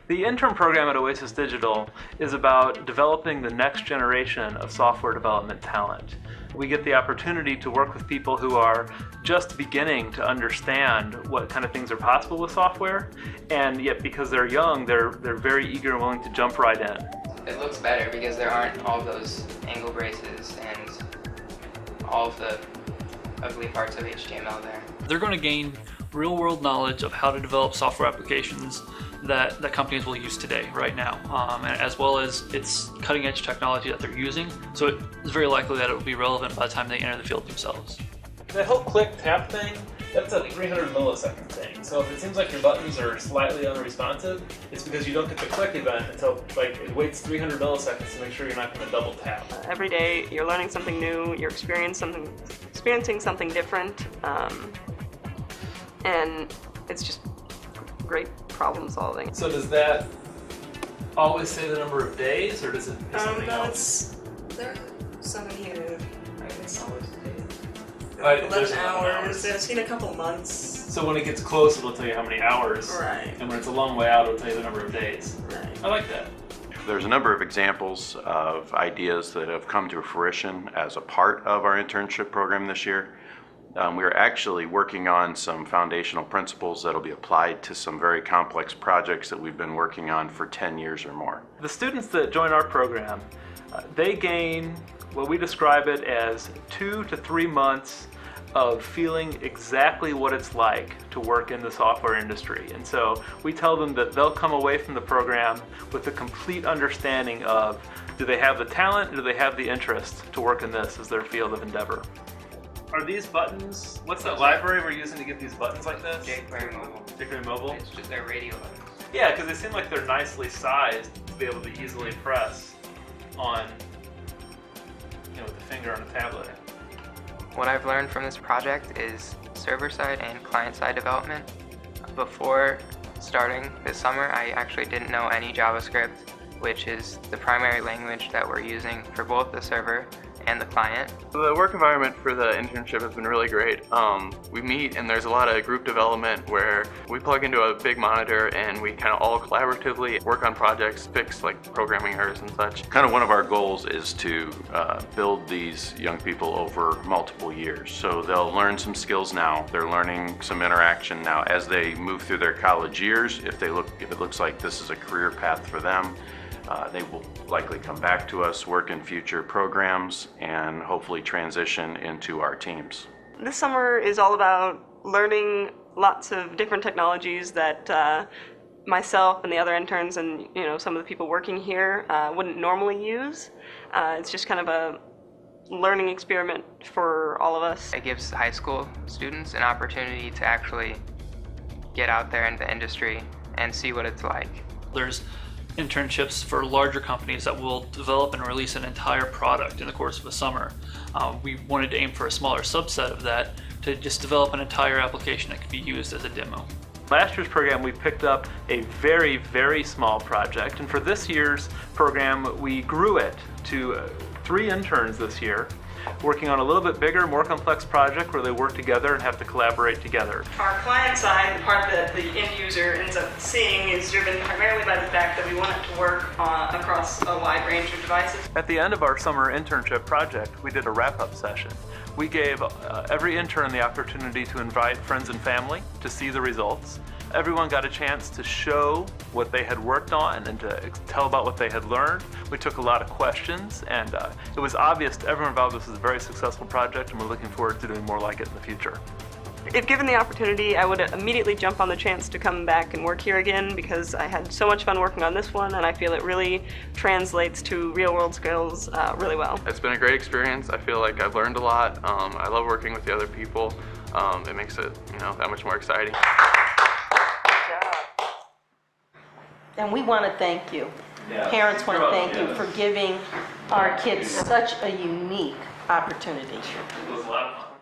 The intern program at Oasis Digital is about developing the next generation of software development talent. We get the opportunity to work with people who are just beginning to understand what kind of things are possible with software, and yet because they're young, they're very eager and willing to jump right in. It looks better because there aren't all those angle braces and all of the ugly parts of HTML there. They're going to gain real-world knowledge of how to develop software applications that companies will use today, right now, and as well as it's cutting-edge technology that they're using. So it's very likely that it will be relevant by the time they enter the field themselves. That whole click tap thing, that's a 300 millisecond thing. So if it seems like your buttons are slightly unresponsive, it's because you don't get the click event until it waits 300 milliseconds to make sure you're not going to double tap. Every day you're learning something new, you're experiencing something different, and it's just great problem solving. So does that always say the number of days, or does it be something else? There's some here. It's always 11 hours. I've seen a couple months. So when it gets close, it'll tell you how many hours. Right. And when it's a long way out, it'll tell you the number of days. Right. I like that. There's a number of examples of ideas that have come to fruition as a part of our internship program this year. We're actually working on some foundational principles that will be applied to some very complex projects that we've been working on for 10 years or more. The students that join our program, they gain what we describe it as 2 to 3 months of feeling exactly what it's like to work in the software industry. And so we tell them that they'll come away from the program with a complete understanding of, do they have the talent, do they have the interest to work in this as their field of endeavor. Are these buttons, what's that library we're using to get these buttons like this? jQuery Mobile. jQuery Mobile? It's just their radio buttons. Yeah, because they seem like they're nicely sized to be able to easily press on, with the finger on a tablet. What I've learned from this project is server-side and client-side development. Before starting this summer, I actually didn't know any JavaScript, which is the primary language that we're using for both the server and the client. The work environment for the internship has been really great. We meet and there's a lot of group development where we plug into a big monitor and we kind of all collaboratively work on projects, fix like programming errors and such. Kind of one of our goals is to build these young people over multiple years. So they'll learn some skills now, they're learning some interaction now as they move through their college years. If it looks like this is a career path for them, they will likely come back to us, work in future programs, and hopefully transition into our teams. This summer is all about learning lots of different technologies that myself and the other interns and some of the people working here wouldn't normally use. It's just kind of a learning experiment for all of us. It gives high school students an opportunity to actually get out there in the industry and see what it's like. There's internships for larger companies that will develop and release an entire product in the course of a summer. We wanted to aim for a smaller subset of that to just develop an entire application that could be used as a demo. Last year's program, we picked up a very, very small project, and for this year's program, we grew it to 3 interns this year, working on a little bit bigger, more complex project where they work together and have to collaborate together. Our client side, the part that the end user ends up seeing, is driven primarily by the fact that we want it to work across a wide range of devices. At the end of our summer internship project, we did a wrap-up session. We gave every intern the opportunity to invite friends and family to see the results. Everyone got a chance to show what they had worked on and to tell about what they had learned. We took a lot of questions, and it was obvious to everyone involved this was a very successful project, and we're looking forward to doing more like it in the future. If given the opportunity, I would immediately jump on the chance to come back and work here again because I had so much fun working on this one, and I feel it really translates to real-world skills really well. It's been a great experience. I feel like I've learned a lot. I love working with the other people. It makes it that much more exciting. And we want to thank you. Yeah. Parents want to thank you Yeah. for giving our kids such a unique opportunity. It was a lot of fun.